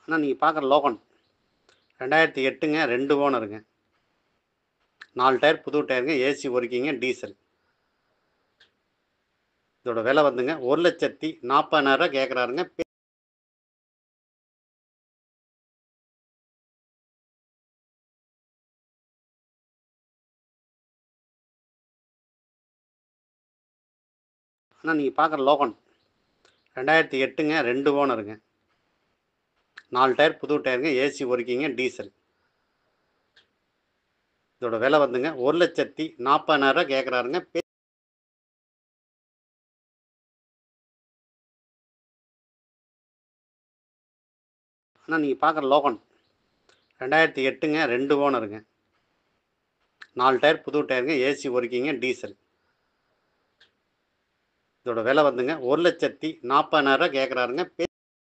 ஆனால் நீங்கள் பார்க்குற லோகன் 2008ங்க 2 ஓனருங்க 4 டயர் புது டயருங்க ஏசி ஒர்க்கிங்க டீசல். இதோட விலை வந்துங்க 1,40,000 கேட்குறாருங்க. ஆனால் நீங்கள் பார்க்குற லோகன் 2008ங்க 2 ஓனருங்க 4 டயர் புது டயருங்க ஏசி ஒர்க்கிங்க டீசல். இதோட விலை வந்துங்க 1,40,000 கேட்குறாருங்க. ஆனால் நீங்கள் பார்க்குற லோகன் 2008ங்க 2 ஓனருங்க 4 டயர் புது டயருங்க ஏசி ஒர்க்கிங்க டீசல். இதோட விலை வந்துங்க 1,40,000 கேட்குறாருங்க.